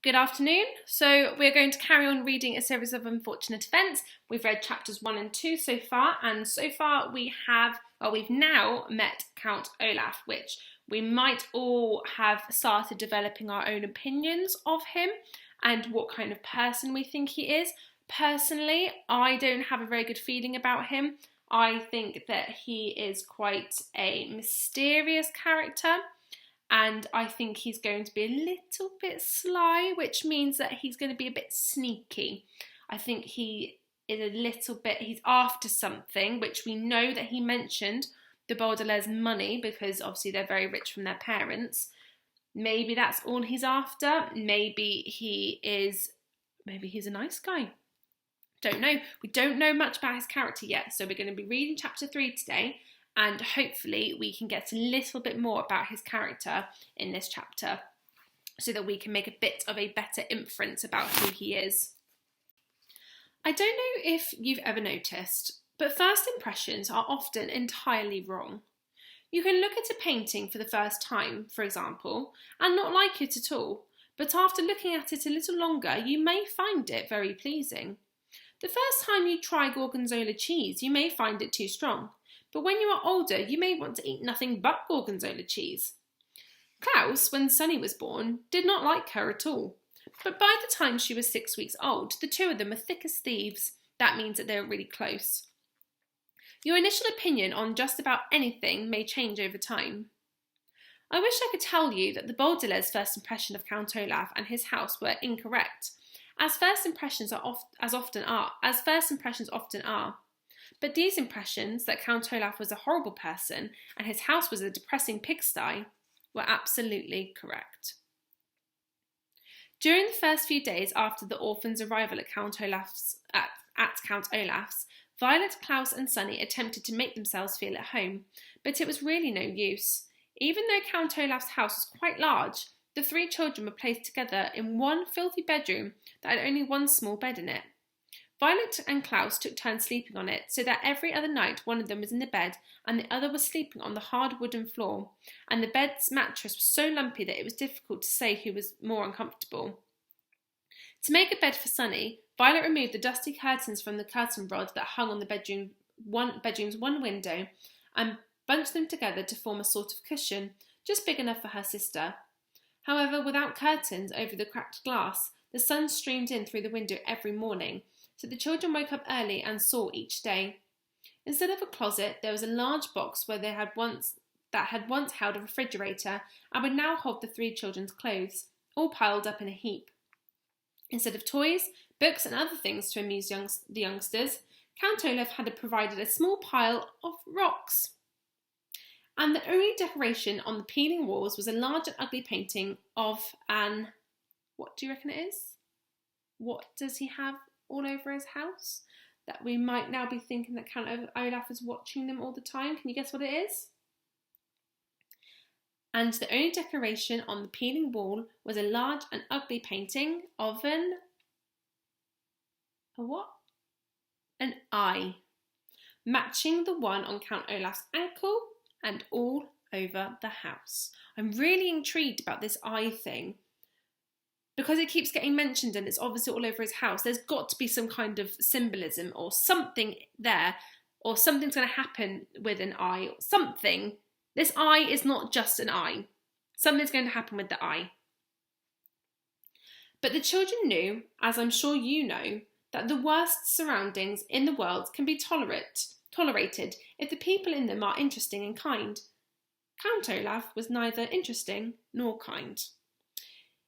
Good afternoon. So we're going to carry on reading A Series of Unfortunate Events. We've read chapters 1 and 2 so far, and so far we've now met Count Olaf, which we might all have started developing our own opinions of him and what kind of person we think he is. Personally, I don't have a very good feeling about him. I think that he is quite a mysterious character. And I think he's going to be a little bit sly, which means that he's going to be a bit sneaky. I think he is he's after something, which we know that he mentioned the Baudelaires' money, because obviously they're very rich from their parents. Maybe that's all he's after. Maybe he's a nice guy. Don't know. We don't know much about his character yet, so we're going to be reading chapter 3 today. And hopefully we can get a little bit more about his character in this chapter so that we can make a bit of a better inference about who he is. I don't know if you've ever noticed, but first impressions are often entirely wrong. You can look at a painting for the first time, for example, and not like it at all, but after looking at it a little longer, you may find it very pleasing. The first time you try Gorgonzola cheese, you may find it too strong. But when you are older, you may want to eat nothing but Gorgonzola cheese. Klaus, when Sunny was born, did not like her at all. But by the time she was 6 weeks old, the two of them were thick as thieves. That means that they were really close. Your initial opinion on just about anything may change over time. I wish I could tell you that the Baudelaires' first impression of Count Olaf and his house were incorrect, as first impressions often are. But these impressions, that Count Olaf was a horrible person and his house was a depressing pigsty, were absolutely correct. During the first few days after the orphans' arrival at Count Olaf's, Violet, Klaus and Sunny attempted to make themselves feel at home, but it was really no use. Even though Count Olaf's house was quite large, the three children were placed together in one filthy bedroom that had only one small bed in it. Violet and Klaus took turns sleeping on it, so that every other night one of them was in the bed and the other was sleeping on the hard wooden floor, and the bed's mattress was so lumpy that it was difficult to say who was more uncomfortable. To make a bed for Sunny, Violet removed the dusty curtains from the curtain rod that hung on the bedroom's one window and bunched them together to form a sort of cushion, just big enough for her sister. However, without curtains over the cracked glass, the sun streamed in through the window every morning, so the children woke up early and saw each day. Instead of a closet, there was a large box that had once held a refrigerator and would now hold the three children's clothes, all piled up in a heap. Instead of toys, books and other things to amuse the youngsters, Count Olaf had provided a small pile of rocks. And the only decoration on the peeling walls was a large and ugly painting of an... What do you reckon it is? What does he have all over his house that we might now be thinking that Count Olaf is watching them all the time? Can you guess what it is? And the only decoration on the peeling wall was a large and ugly painting of an eye, matching the one on Count Olaf's ankle and all over the house. I'm really intrigued about this eye thing, because it keeps getting mentioned and it's obviously all over his house. There's got to be some kind of symbolism or something there, or something's going to happen with an eye or something. This eye is not just an eye. Something's going to happen with the eye. But the children knew, as I'm sure you know, that the worst surroundings in the world can be tolerated if the people in them are interesting and kind. Count Olaf was neither interesting nor kind.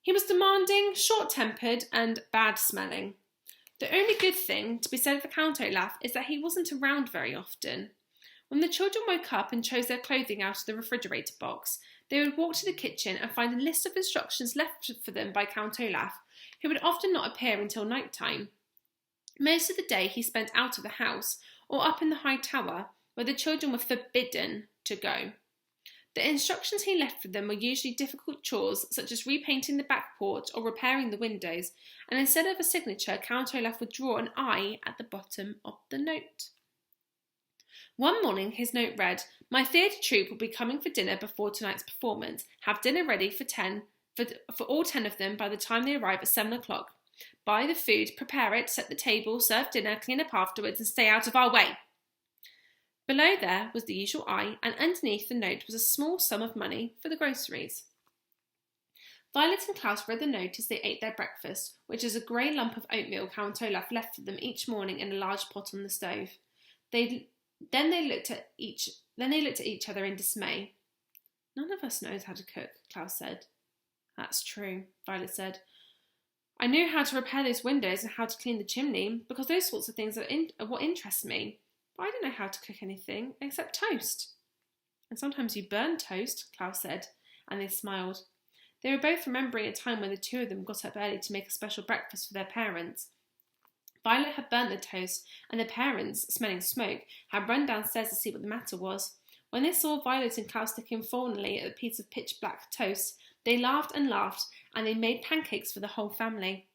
He was demanding, short-tempered and bad-smelling. The only good thing to be said for Count Olaf is that he wasn't around very often. When the children woke up and chose their clothing out of the refrigerator box, they would walk to the kitchen and find a list of instructions left for them by Count Olaf, who would often not appear until night time. Most of the day he spent out of the house or up in the high tower, where the children were forbidden to go. The instructions he left for them were usually difficult chores, such as repainting the back porch or repairing the windows, and instead of a signature, Count Olaf would draw an eye at the bottom of the note. One morning his note read, "My theatre troupe will be coming for dinner before tonight's performance. Have dinner ready for 10. for all 10 of them by the time they arrive at 7 o'clock. Buy the food, prepare it, set the table, serve dinner, clean up afterwards, and stay out of our way. Below there was the usual I, and underneath the note was a small sum of money for the groceries. Violet and Klaus read the note as they ate their breakfast, which is a grey lump of oatmeal Count Olaf left for them each morning in a large pot on the stove. Then they looked at each other in dismay. None of us knows how to cook, Klaus said. That's true, Violet said. I knew how to repair those windows and how to clean the chimney, because those sorts of things are what interest me. But I don't know how to cook anything except toast. And sometimes you burn toast, Klaus said, and they smiled. They were both remembering a time when the two of them got up early to make a special breakfast for their parents. Violet had burnt the toast, and the parents, smelling smoke, had run downstairs to see what the matter was. When they saw Violet and Klaus looking fawnily at a piece of pitch-black toast, they laughed and laughed, and they made pancakes for the whole family.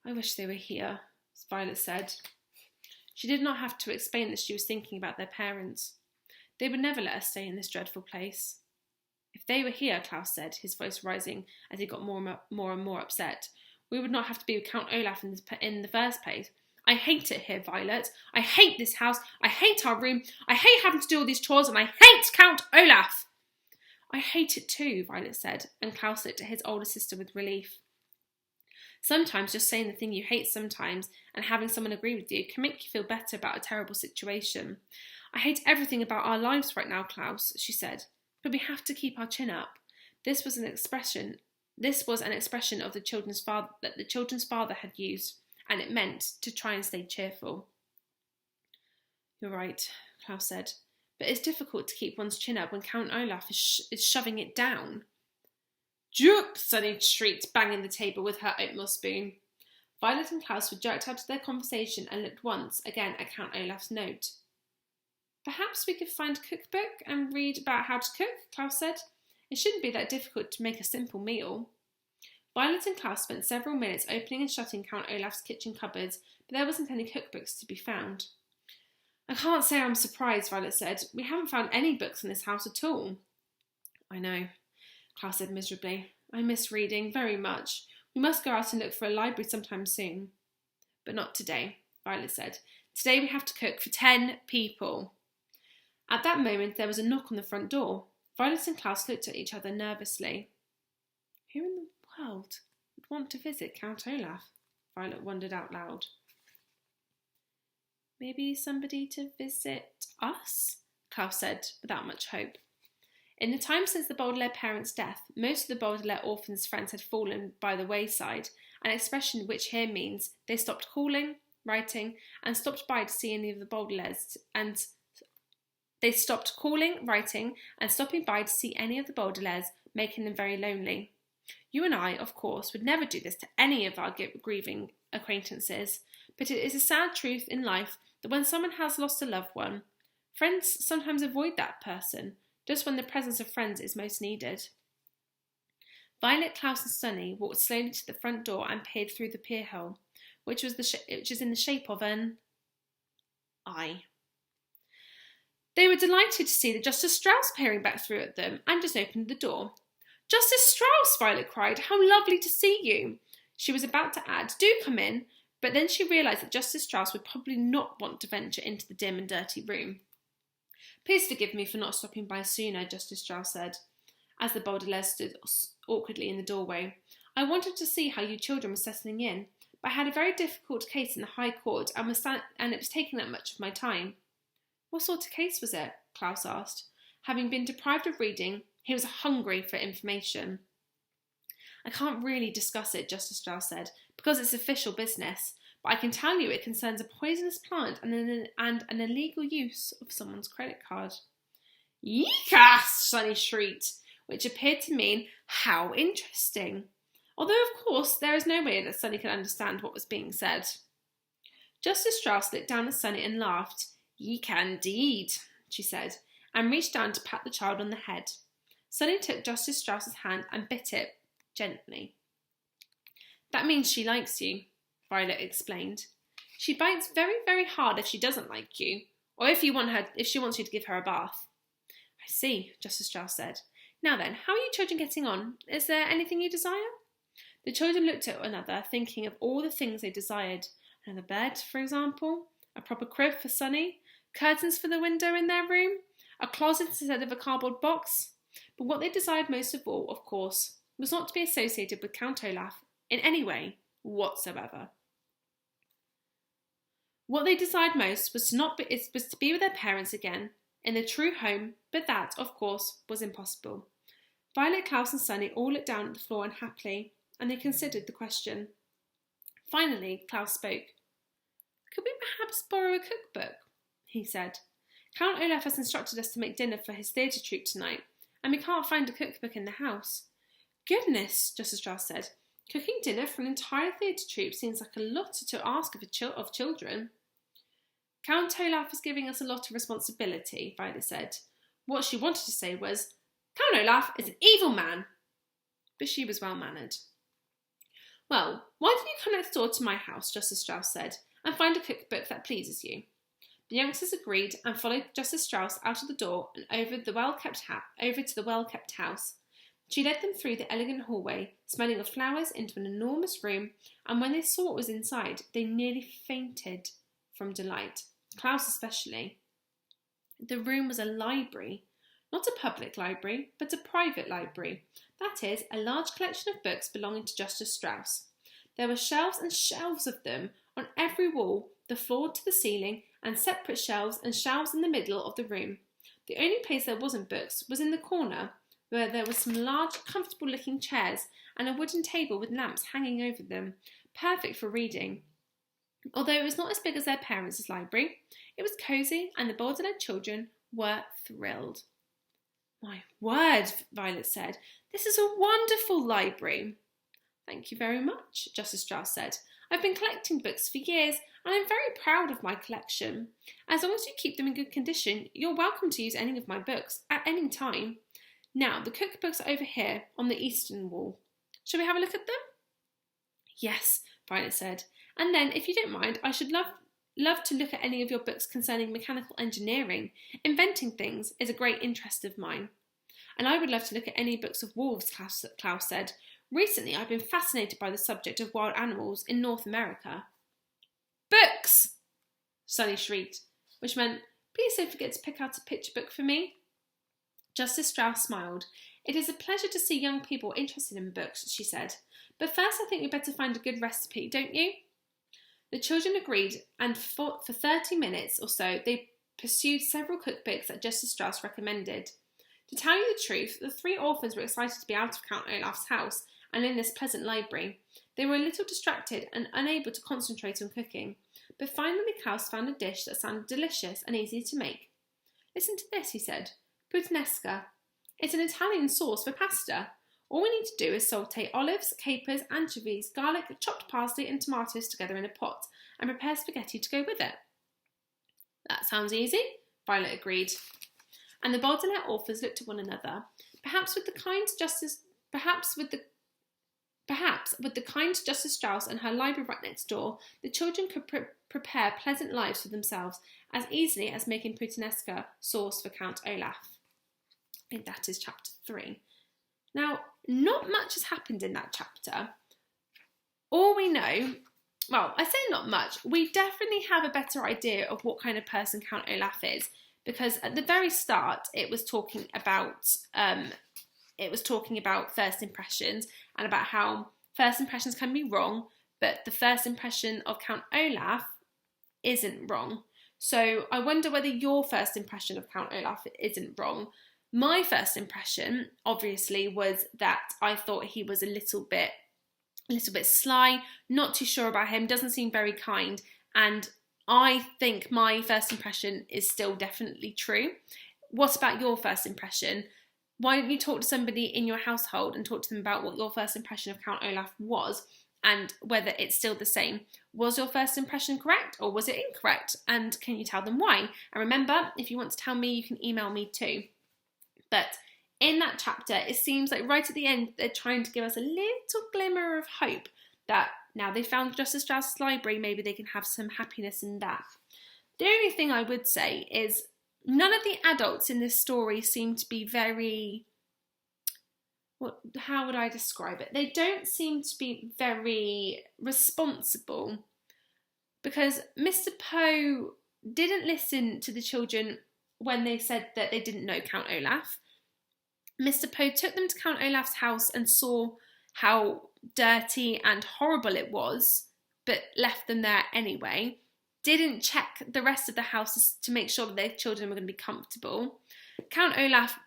I wish they were here, Violet said. She did not have to explain that she was thinking about their parents. They would never let us stay in this dreadful place. If they were here, Klaus said, his voice rising as he got more and more upset, we would not have to be with Count Olaf in the first place. I hate it here, Violet. I hate this house. I hate our room. I hate having to do all these chores, and I hate Count Olaf. I hate it too, Violet said, and Klaus looked at his older sister with relief. Sometimes just saying the thing you hate sometimes and having someone agree with you can make you feel better about a terrible situation. I hate everything about our lives right now, Klaus, she said, but we have to keep our chin up. This was an expression of the children's father that the children's father had used, and it meant to try and stay cheerful. You're right, Klaus said, but it's difficult to keep one's chin up when Count Olaf is shoving it down. Jup! Sunny shrieked, banging the table with her oatmeal spoon. Violet and Klaus were jerked out of their conversation and looked once again at Count Olaf's note. Perhaps we could find a cookbook and read about how to cook, Klaus said. It shouldn't be that difficult to make a simple meal. Violet and Klaus spent several minutes opening and shutting Count Olaf's kitchen cupboards, but there wasn't any cookbooks to be found. I can't say I'm surprised, Violet said. We haven't found any books in this house at all. I know, Klaus said miserably. I miss reading very much. We must go out and look for a library sometime soon. But not today, Violet said. Today we have to cook for 10 people. At that moment there was a knock on the front door. Violet and Klaus looked at each other nervously. Who in the world would want to visit Count Olaf? Violet wondered out loud. Maybe somebody to visit us? Klaus said, without much hope. In the time since the Baudelaire parents' death, most of the Baudelaire orphans' friends had fallen by the wayside, an expression which here means they stopped calling, writing, and stopped by to see any of the Baudelaires, and they stopped calling, writing, and stopping by to see any of the Baudelaires, making them very lonely. You and I, of course, would never do this to any of our grieving acquaintances, but it is a sad truth in life that when someone has lost a loved one, friends sometimes avoid that person, just when the presence of friends is most needed. Violet, Klaus and Sunny walked slowly to the front door and peered through the peer hole, which is in the shape of an eye. They were delighted to see the Justice Strauss peering back through at them and just opened the door. Justice Strauss, Violet cried, how lovely to see you. She was about to add, do come in, but then she realised that Justice Strauss would probably not want to venture into the dim and dirty room. Please forgive me for not stopping by sooner, Justice Strauss said, as the Baudelaires stood awkwardly in the doorway. I wanted to see how you children were settling in, but I had a very difficult case in the High Court and it was taking that much of my time. What sort of case was it? Klaus asked. Having been deprived of reading, he was hungry for information. I can't really discuss it, Justice Strauss said, because it's official business, but I can tell you it concerns a poisonous plant and an illegal use of someone's credit card. Yeekas! Sunny shrieked, which appeared to mean, how interesting. Although, of course, there is no way that Sunny could understand what was being said. Justice Strauss looked down at Sunny and laughed. Yeeka indeed, she said, and reached down to pat the child on the head. Sunny took Justice Strauss's hand and bit it gently. That means she likes you, Violet explained. She bites very, very hard if she doesn't like you, or if she wants you to give her a bath. I see, Justice Strauss said. Now then, how are you children getting on? Is there anything you desire? The children looked at one another, thinking of all the things they desired. Another bed, for example, a proper crib for Sonny, curtains for the window in their room, a closet instead of a cardboard box. But what they desired most of all, of course, was not to be associated with Count Olaf in any way whatsoever. What they desired most was to be with their parents again, in the true home, but that, of course, was impossible. Violet, Klaus and Sonny all looked down at the floor unhappily, and they considered the question. Finally, Klaus spoke. Could we perhaps borrow a cookbook? He said. Count Olaf has instructed us to make dinner for his theatre troupe tonight, and we can't find a cookbook in the house. Goodness, Justice Strauss said. Cooking dinner for an entire theatre troupe seems like a lot to ask of children. Count Olaf is giving us a lot of responsibility, Violet said. What she wanted to say was, Count Olaf is an evil man. But she was well-mannered. Well, why don't you come next door to my house, Justice Strauss said, and find a cookbook that pleases you. The youngsters agreed and followed Justice Strauss out of the door and over to the well-kept house. She led them through the elegant hallway, smelling of flowers, into an enormous room, and when they saw what was inside, they nearly fainted from delight, Klaus especially. The room was a library, not a public library, but a private library. That is, a large collection of books belonging to Justice Strauss. There were shelves and shelves of them on every wall, the floor to the ceiling, and separate shelves and shelves in the middle of the room. The only place there wasn't books was in the corner, where there were some large, comfortable-looking chairs and a wooden table with lamps hanging over them, perfect for reading. Although it was not as big as their parents' library, it was cosy, and the Baudelaire children were thrilled. My word, Violet said, this is a wonderful library. Thank you very much, Justice Strauss said. I've been collecting books for years, and I'm very proud of my collection. As long as you keep them in good condition, you're welcome to use any of my books at any time. Now, the cookbooks are over here on the eastern wall. Shall we have a look at them? Yes, Violet said. And then, if you don't mind, I should love to look at any of your books concerning mechanical engineering. Inventing things is a great interest of mine. And I would love to look at any books of wolves, Klaus said. Recently, I've been fascinated by the subject of wild animals in North America. Books! Sonny shrieked, which meant, please don't forget to pick out a picture book for me. Justice Strauss smiled. It is a pleasure to see young people interested in books, she said. But first I think we'd better find a good recipe, don't you? The children agreed, and for 30 minutes or so they pursued several cookbooks that Justice Strauss recommended. To tell you the truth, the three orphans were excited to be out of Count Olaf's house and in this pleasant library. They were a little distracted and unable to concentrate on cooking, but finally Klaus found a dish that sounded delicious and easy to make. Listen to this, he said. Puttanesca. It's an Italian sauce for pasta. All we need to do is saute olives, capers, anchovies, garlic, chopped parsley and tomatoes together in a pot and prepare spaghetti to go with it. That sounds easy, Violet agreed. And the Baudelaire authors looked at one another. Perhaps with the kind Justice Strauss and her library right next door, the children could prepare pleasant lives for themselves as easily as making puttanesca sauce for Count Olaf. And that is chapter 3. Now, not much has happened in that chapter. All we know, well, I say not much, we definitely have a better idea of what kind of person Count Olaf is, because at the very start it was talking about first impressions and about how first impressions can be wrong, but the first impression of Count Olaf isn't wrong. So I wonder whether your first impression of Count Olaf isn't wrong. My first impression, obviously, was that I thought he was a little bit sly, not too sure about him, doesn't seem very kind, and I think my first impression is still definitely true. What about your first impression? Why don't you talk to somebody in your household and talk to them about what your first impression of Count Olaf was and whether it's still the same? Was your first impression correct or was it incorrect? And can you tell them why? And remember, if you want to tell me, you can email me too. But in that chapter, it seems like right at the end, they're trying to give us a little glimmer of hope that now they found Justice Strauss's library, maybe they can have some happiness in that. The only thing I would say is none of the adults in this story seem to be very how would I describe it? They don't seem to be very responsible, because Mr. Poe didn't listen to the children when they said that they didn't know Count Olaf. Mr. Poe took them to Count Olaf's house and saw how dirty and horrible it was, but left them there anyway. Didn't check the rest of the house to make sure that their children were going to be comfortable. Count Olaf,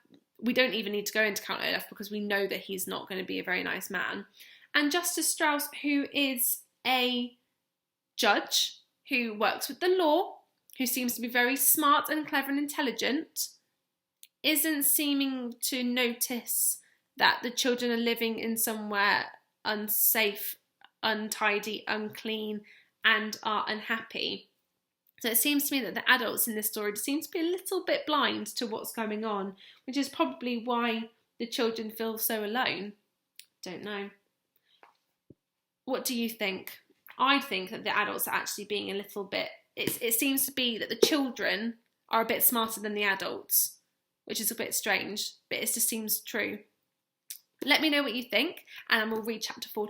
we don't even need to go into Count Olaf because we know that he's not going to be a very nice man. And Justice Strauss, who is a judge who works with the law, who seems to be very smart and clever and intelligent, isn't seeming to notice that the children are living in somewhere unsafe, untidy, unclean, and are unhappy. So it seems to me that the adults in this story seem to be a little bit blind to what's going on, which is probably why the children feel so alone. Don't know. What do you think? I think that the adults are actually being a little bit... It seems to be that the children are a bit smarter than the adults, which is a bit strange, but it just seems true. Let me know what you think, and we'll read chapter 4